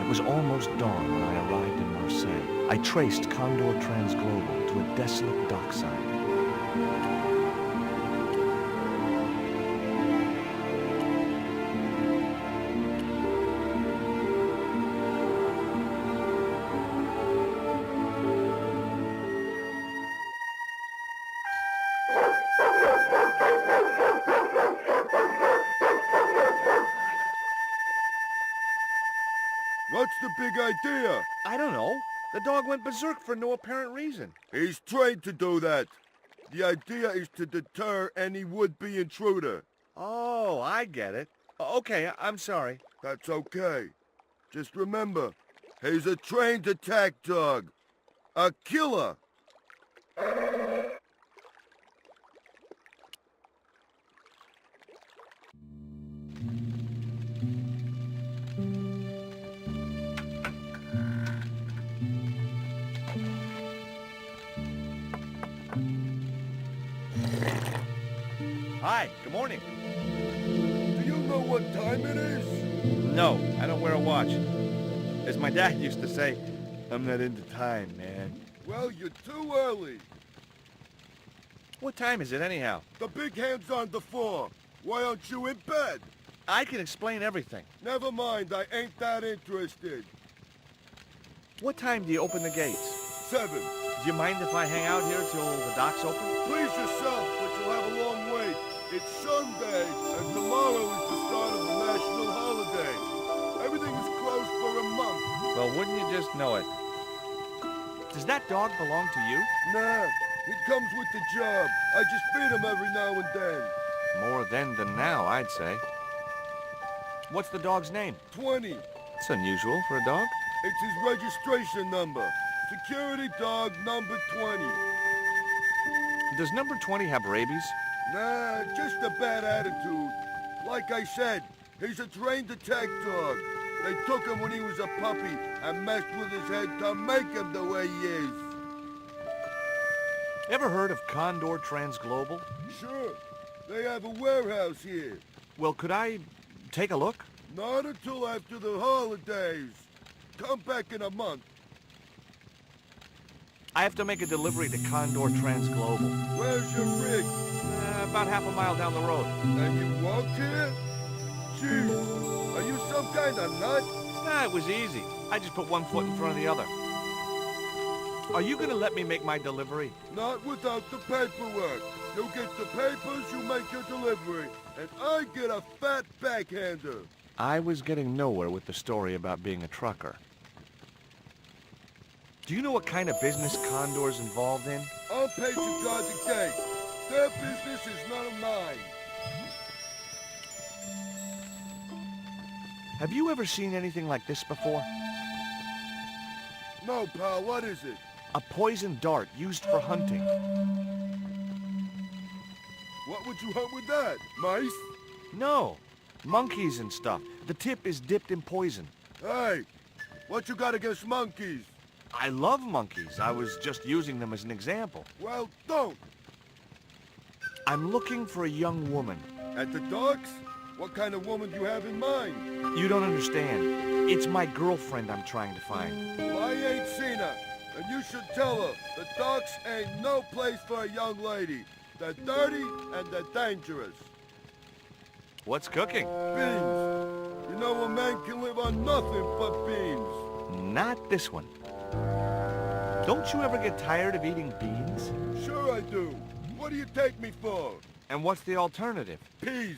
It was almost dawn when I arrived in Marseille. I traced Condor Transglobal to a desolate dockside. What's the big idea? I don't know. The dog went berserk for no apparent reason. He's trained to do that. The idea is to deter any would-be intruder. Oh, I get it. Okay, I'm sorry. That's okay. Just remember, he's a trained attack dog. A killer. Hi, good morning. Do you know what time it is? No, I don't wear a watch. As my dad used to say, I'm not into time, man. Well, you're too early. What time is it anyhow? The big hand's on the floor. Why aren't you in bed? I can explain everything. Never mind, I ain't that interested. What time do you open the gates? 7. Do you mind if I hang out here till the docks open? Please yourself, but you'll have a long wait. It's Sunday, and tomorrow is the start of the national holiday. Everything is closed for a month. Well, wouldn't you just know it? Does that dog belong to you? Nah, he comes with the job. I just feed him every now and then. More then than now, I'd say. What's the dog's name? 20. It's unusual for a dog. It's his registration number. Security dog number 20. Does number 20 have rabies? Nah, just a bad attitude. Like I said, he's a trained attack dog. They took him when he was a puppy and messed with his head to make him the way he is. Ever heard of Condor Transglobal? Sure. They have a warehouse here. Well, could I take a look? Not until after the holidays. Come back in a month. I have to make a delivery to Condor Transglobal. Where's your rig? About half a mile down the road. And you walked here? Jeez, are you some kind of nut? Nah, it was easy. I just put one foot in front of the other. Are you gonna let me make my delivery? Not without the paperwork. You get the papers, you make your delivery, and I get a fat backhander. I was getting nowhere with the story about being a trucker. Do you know what kind of business Condor's involved in? I'm paid to guard the gate. Their business is none of mine. Have you ever seen anything like this before? No, pal, what is it? A poison dart used for hunting. What would you hunt with that? Mice? No, monkeys and stuff. The tip is dipped in poison. Hey, what you got against monkeys? I love monkeys. I was just using them as an example. Well, don't. I'm looking for a young woman. At the docks? What kind of woman do you have in mind? You don't understand. It's my girlfriend I'm trying to find. Well, I ain't seen her, and you should tell her the docks ain't no place for a young lady. They're dirty and they're dangerous. What's cooking? Beans. You know a man can live on nothing but beans. Not this one. Don't you ever get tired of eating beans? Sure I do. What do you take me for? And what's the alternative? Peas.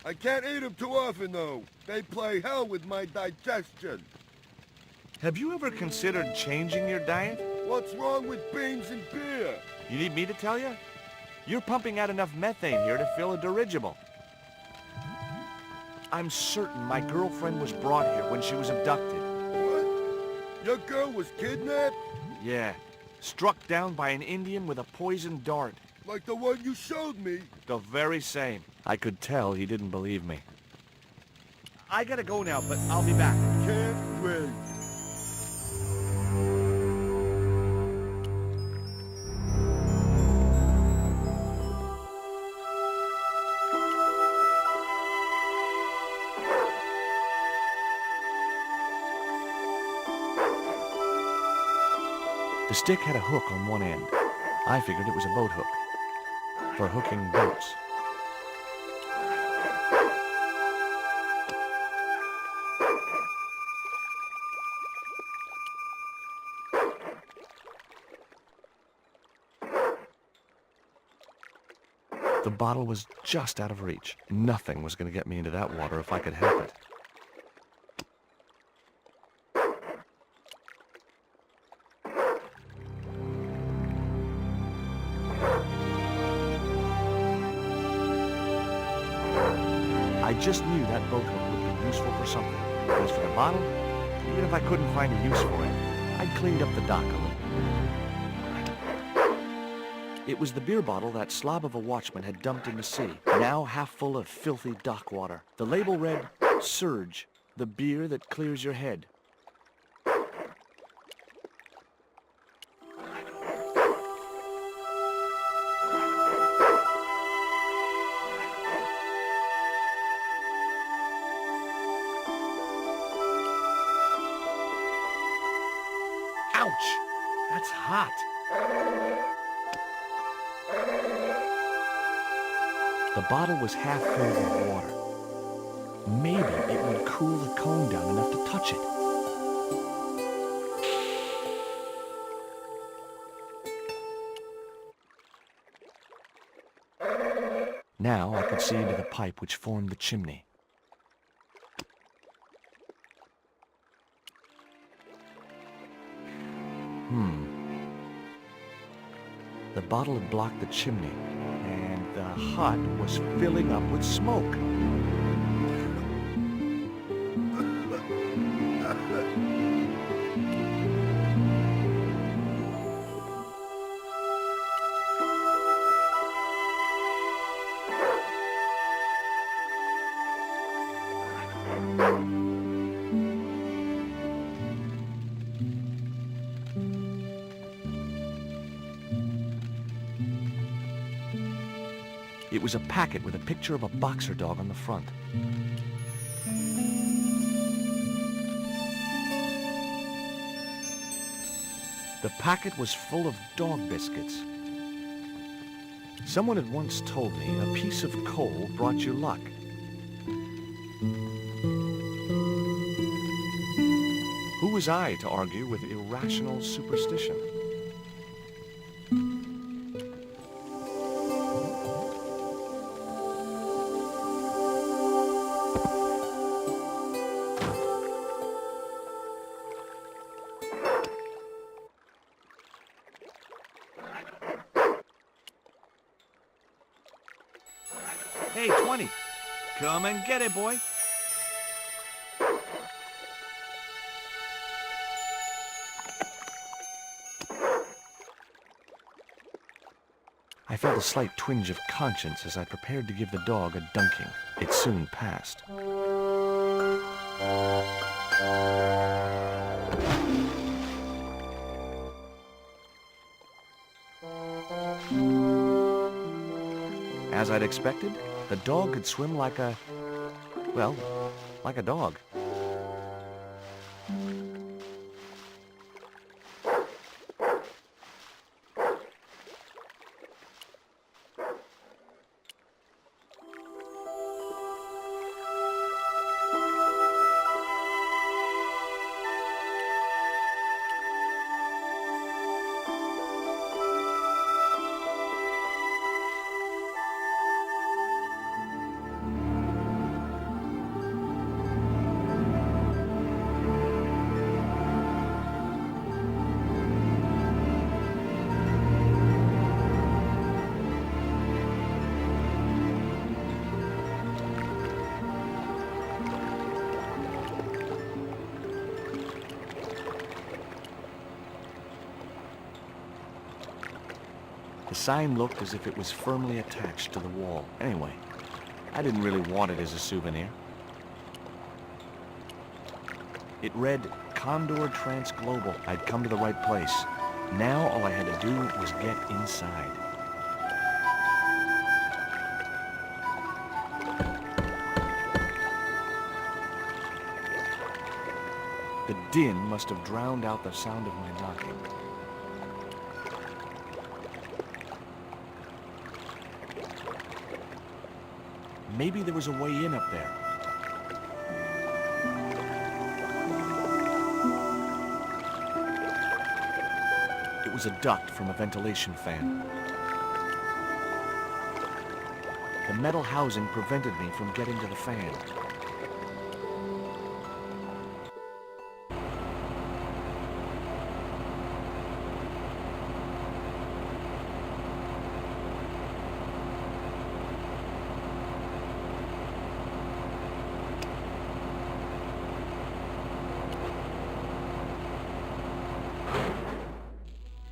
I can't eat them too often, though. They play hell with my digestion. Have you ever considered changing your diet? What's wrong with beans and beer? You need me to tell you? You're pumping out enough methane here to fill a dirigible. I'm certain my girlfriend was brought here when she was abducted. What? Your girl was kidnapped? Yeah, struck down by an Indian with a poisoned dart. Like the one you showed me? The very same. I could tell he didn't believe me. I gotta go now, but I'll be back. Can't wait. The stick had a hook on one end. I figured it was a boat hook for hooking boats. The bottle was just out of reach. Nothing was going to get me into that water if I could help it. I just knew that boat hook would be useful for something. As for the bottle, even if I couldn't find a use for it, I'd cleaned up the dock a little. It was the beer bottle that slob of a watchman had dumped in the sea, now half full of filthy dock water. The label read, "Surge, the beer that clears your head." Ouch! That's hot. The bottle was half filled with water. Maybe it would cool the cone down enough to touch it. Now I could see into the pipe which formed the chimney. The bottle had blocked the chimney, and the hut was filling up with smoke. It was a packet with a picture of a boxer dog on the front. The packet was full of dog biscuits. Someone had once told me a piece of coal brought you luck. Who was I to argue with irrational superstition? Hey, 20. Come and get it, boy. I felt a slight twinge of conscience as I prepared to give the dog a dunking. It soon passed. As I'd expected, the dog could swim like a dog. The sign looked as if it was firmly attached to the wall. Anyway, I didn't really want it as a souvenir. It read, Condor Trans Global. I'd come to the right place. Now all I had to do was get inside. The din must have drowned out the sound of my knocking. Maybe there was a way in up there. It was a duct from a ventilation fan. The metal housing prevented me from getting to the fan.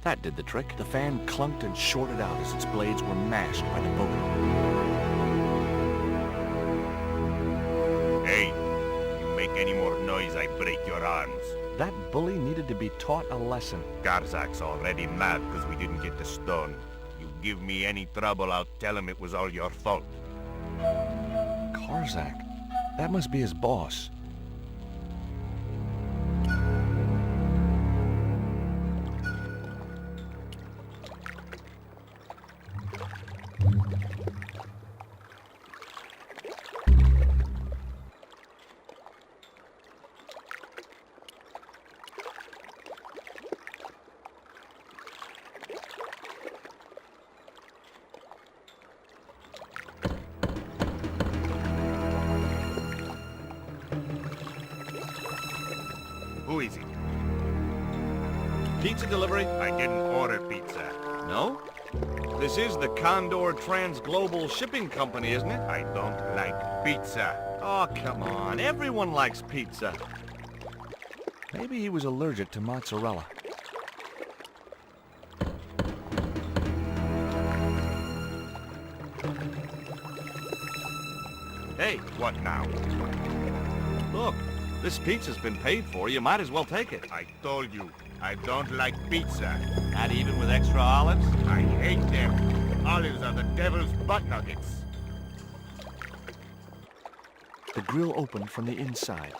That did the trick. The fan clunked and shorted out as its blades were mashed by the bullet. Hey, you make any more noise, I break your arms. That bully needed to be taught a lesson. Garzak's already mad because we didn't get the stone. You give me any trouble, I'll tell him it was all your fault. Karzak? That must be his boss. Who is it? Pizza delivery? I didn't order pizza. No? This is the Condor Trans-Global Shipping Company, isn't it? I don't like pizza. Oh, come on. Everyone likes pizza. Maybe he was allergic to mozzarella. Hey, What now? look. This pizza's been paid for. You might as well take it. I told you, I don't like pizza. Not even with extra olives? I hate them. Olives are the devil's butt nuggets. The grill opened from the inside.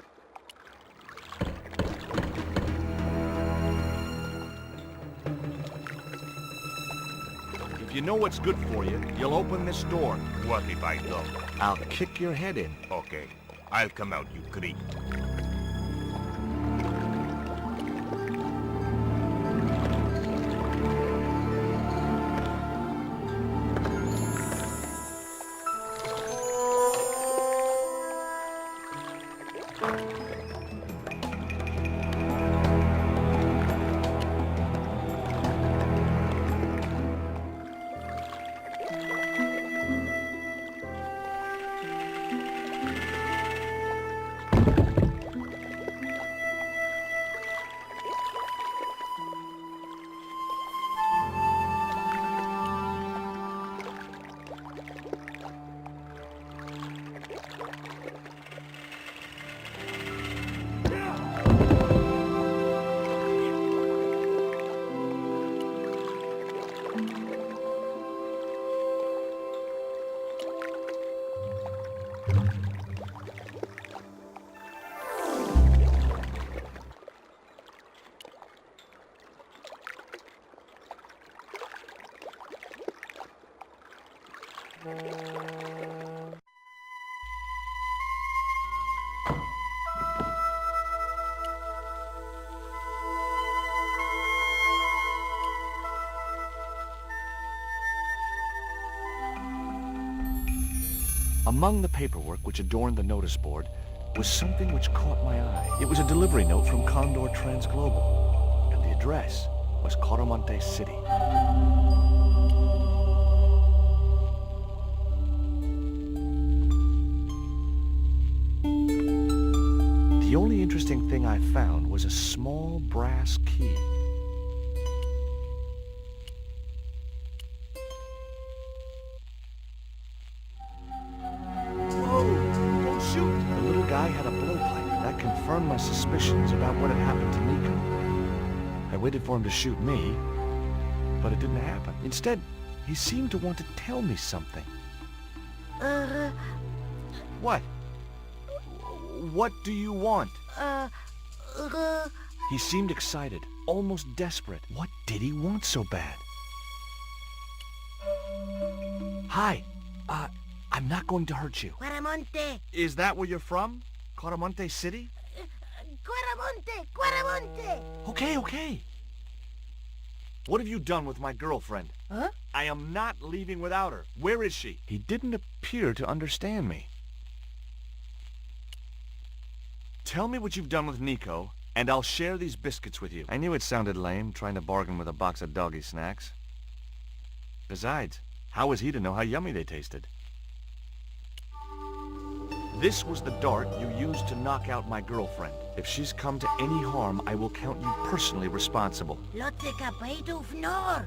If you know what's good for you, you'll open this door. What if I don't? I'll kick your head in. Okay, I'll come out, you creep. Among the paperwork which adorned the notice board was something which caught my eye. It was a delivery note from Condor Trans-Global, and the address was Coromante City. The only interesting thing I found was a small brass key. Don't shoot. The little guy had a blowpipe. That confirmed my suspicions about what had happened to Nico. I waited for him to shoot me, but it didn't happen. Instead, he seemed to want to tell me something. What? What do you want? He seemed excited, almost desperate. What did he want so bad? Hi. I'm not going to hurt you. Guaramonte! Is that where you're from? Coramonte City? Guaramonte! Guaramonte! Okay. What have you done with my girlfriend? Huh? I am not leaving without her. Where is she? He didn't appear to understand me. Tell me what you've done with Nico, and I'll share these biscuits with you. I knew it sounded lame, trying to bargain with a box of doggy snacks. Besides, how was he to know how yummy they tasted? This was the dart you used to knock out my girlfriend. If she's come to any harm, I will count you personally responsible. Lotte kapaitu fnor!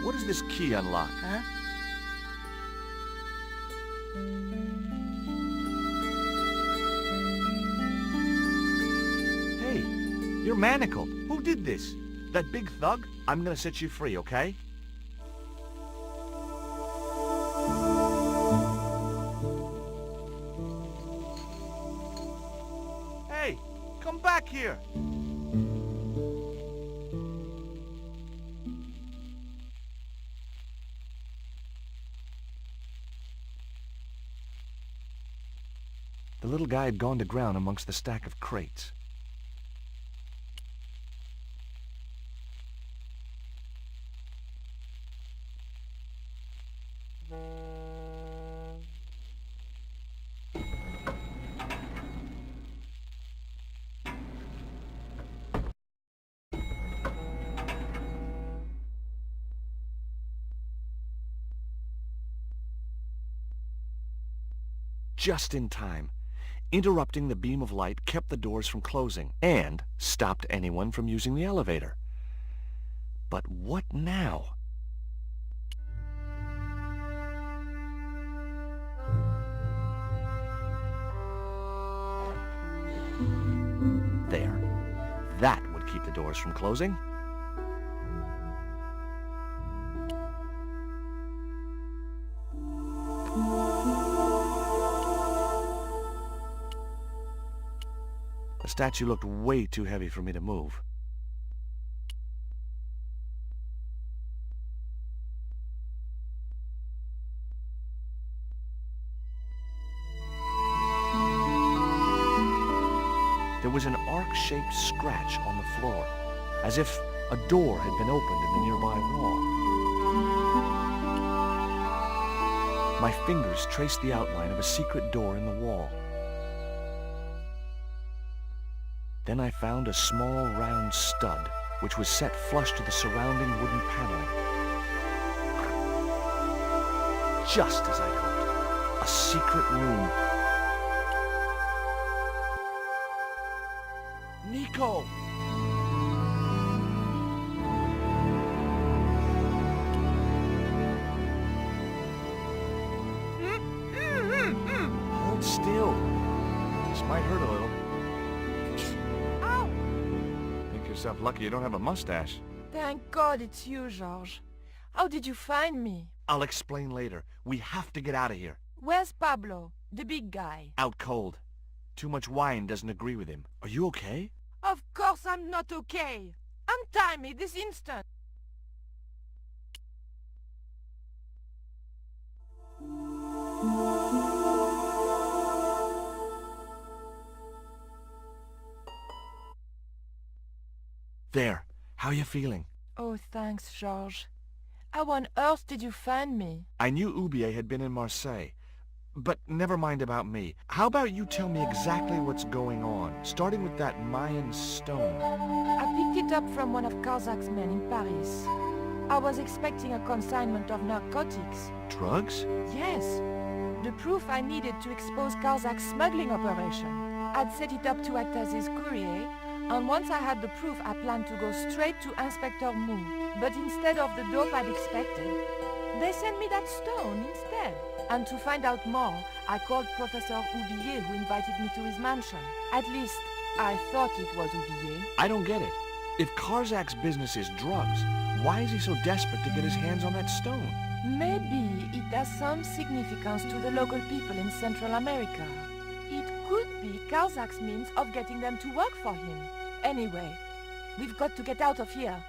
What does this key unlock? Huh? Hey, you're manacled. Who did this? That big thug? I'm gonna set you free, okay? Hey, come back here. The little guy had gone to ground amongst the stack of crates. Just in time. Interrupting the beam of light kept the doors from closing and stopped anyone from using the elevator. But what now? There. That would keep the doors from closing. The statue looked way too heavy for me to move. There was an arc-shaped scratch on the floor, as if a door had been opened in the nearby wall. My fingers traced the outline of a secret door in the wall. Then I found a small round stud, which was set flush to the surrounding wooden paneling. Just as I'd hoped, a secret room. Nico! Hold still. This might hurt a little. Ow! Think yourself lucky you don't have a mustache. Thank God it's you, Georges. How did you find me? I'll explain later. We have to get out of here. Where's Pablo, the big guy? Out cold. Too much wine doesn't agree with him. Are you okay? Of course I'm not okay. Untie me this instant. There. How are you feeling? Oh, thanks, Georges. How on earth did you find me? I knew Oubier had been in Marseille. But never mind about me. How about you tell me exactly what's going on, starting with that Mayan stone? I picked it up from one of Carzak's men in Paris. I was expecting a consignment of narcotics. Drugs? Yes. The proof I needed to expose Carzak's smuggling operation. I'd set it up to act as his courier, and once I had the proof, I planned to go straight to Inspector Mou. But instead of the dope I'd expected, they sent me that stone instead. And to find out more, I called Professor Oubier, who invited me to his mansion. At least, I thought it was Oubier. I don't get it. If Karzak's business is drugs, why is he so desperate to get his hands on that stone? Maybe it has some significance to the local people in Central America. It could be Karzak's means of getting them to work for him. Anyway, we've got to get out of here.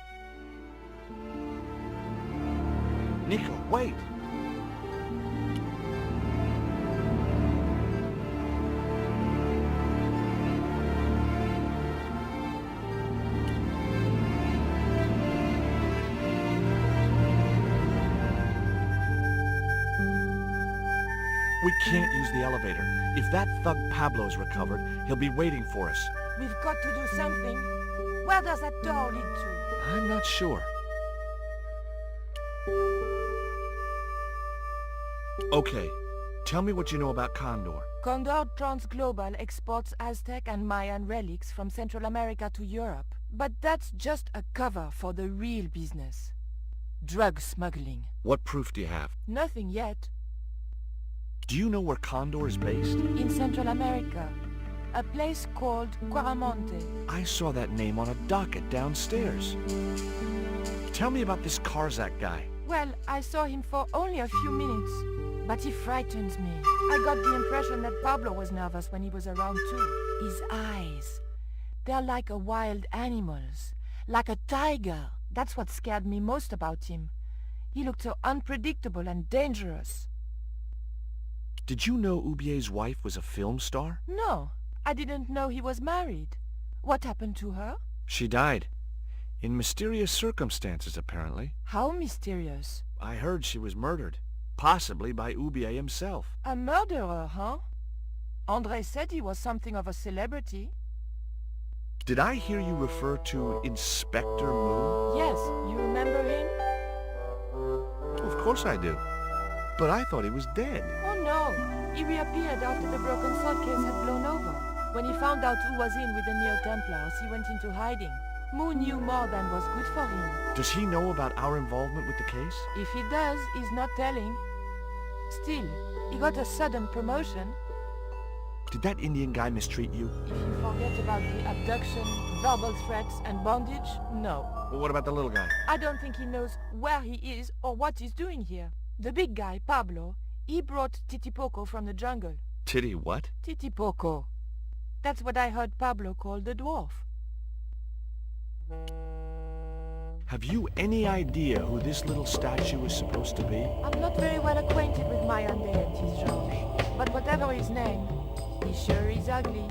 Nico, wait! We can't use the elevator. If that thug Pablo's recovered, he'll be waiting for us. We've got to do something. Where does that door lead to? I'm not sure. Okay, tell me what you know about Condor. Condor Transglobal exports Aztec and Mayan relics from Central America to Europe. But that's just a cover for the real business. Drug smuggling. What proof do you have? Nothing yet. Do you know where Condor is based? In Central America. A place called Quaramonte. I saw that name on a docket downstairs. Tell me about this Karzak guy. Well, I saw him for only a few minutes, but he frightens me. I got the impression that Pablo was nervous when he was around too. His eyes, they're like a wild animal's, like a tiger. That's what scared me most about him. He looked so unpredictable and dangerous. Did you know Ubier's wife was a film star? No, I didn't know he was married. What happened to her? She died. In mysterious circumstances, apparently. How mysterious. I heard she was murdered. Possibly by Ubier himself. A murderer, huh? André said he was something of a celebrity. Did I hear you refer to Inspector Moon? Yes, you remember him? Of course I do. But I thought he was dead. Oh no, he reappeared after the broken sword case had blown over. When he found out who was in with the Neo-Templars, he went into hiding. Moon knew more than was good for him. Does he know about our involvement with the case? If he does, he's not telling. Still, he got a sudden promotion. Did that Indian guy mistreat you? If you forget about the abduction, verbal threats and bondage, no. Well, what about the little guy? I don't think he knows where he is or what he's doing here. The big guy, Pablo, he brought Titipoco from the jungle. Titty what? Titipoco. That's what I heard Pablo call the dwarf. Have you any idea who this little statue is supposed to be? I'm not very well acquainted with Mayan deities, Georges. But whatever his name, he sure is ugly.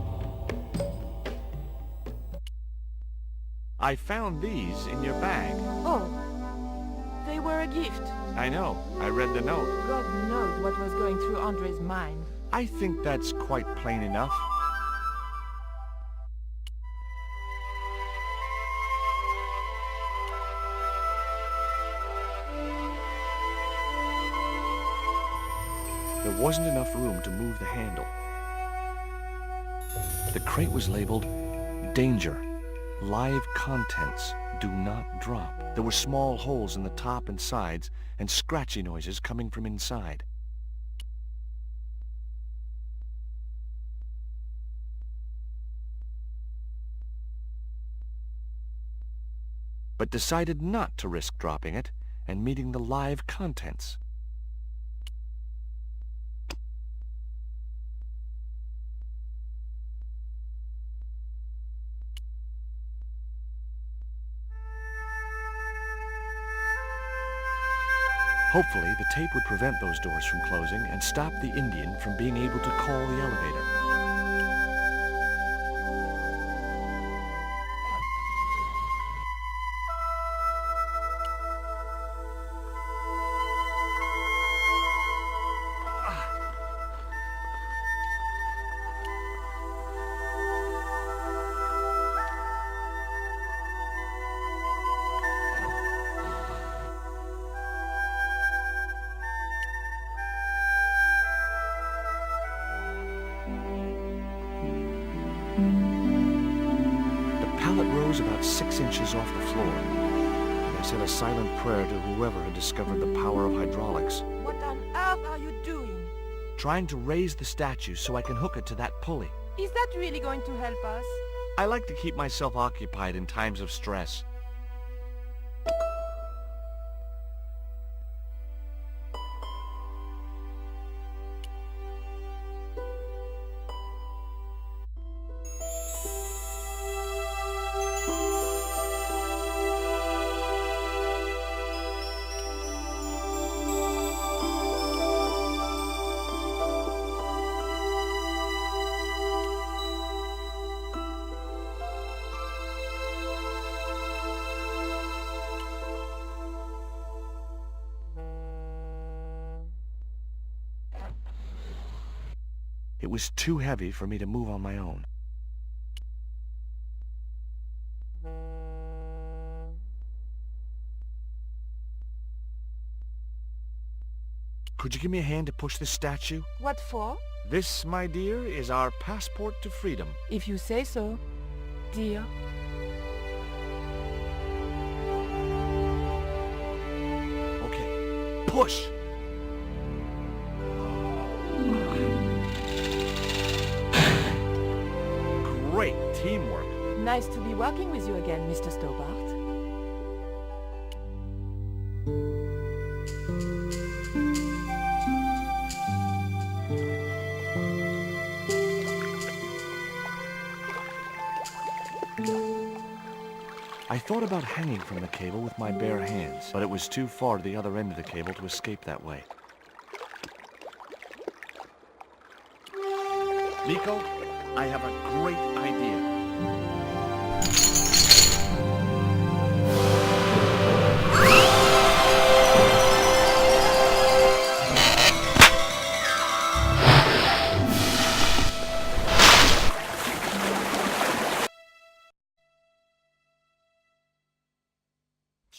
I found these in your bag. Oh, they were a gift. I know. I read the note. God knows what was going through Andre's mind. I think that's quite plain enough. There wasn't enough room to move the handle. The crate was labeled, Danger. Live contents. Do not drop. There were small holes in the top and sides, and scratchy noises coming from inside. But decided not to risk dropping it and meeting the live contents. Hopefully, the tape would prevent those doors from closing and stop the Indian from being able to call the elevator. The pallet rose about 6 inches off the floor, and I said a silent prayer to whoever had discovered the power of hydraulics. What on earth are you doing? Trying to raise the statue so I can hook it to that pulley. Is that really going to help us? I like to keep myself occupied in times of stress. It was too heavy for me to move on my own. Could you give me a hand to push this statue? What for? This, my dear, is our passport to freedom. If you say so, dear. Okay, push! Great teamwork. Nice to be working with you again, Mr. Stobart. I thought about hanging from the cable with my bare hands, but it was too far to the other end of the cable to escape that way. Nico, I have a great idea.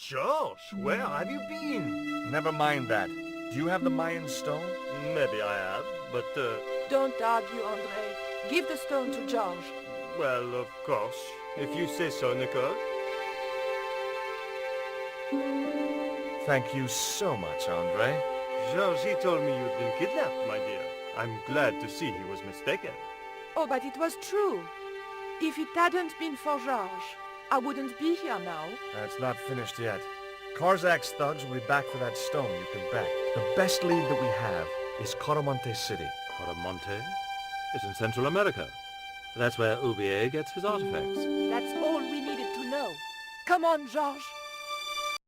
Josh, where have you been? Never mind that. Do you have the Mayan stone? Maybe I have, but, Don't argue, André. Give the stone to George. well, of course. If you say so, Nicole. Thank you so much, Andre. George, he told me you'd been kidnapped, my dear. I'm glad to see he was mistaken. Oh, but it was true. If it hadn't been for George, I wouldn't be here now. It's not finished yet. Karzak's thugs will be back for that stone, you can bet. The best lead that we have is Coromonte City. Coromonte? It's in Central America. That's where Ubier gets his artifacts. That's all we needed to know. Come on, George.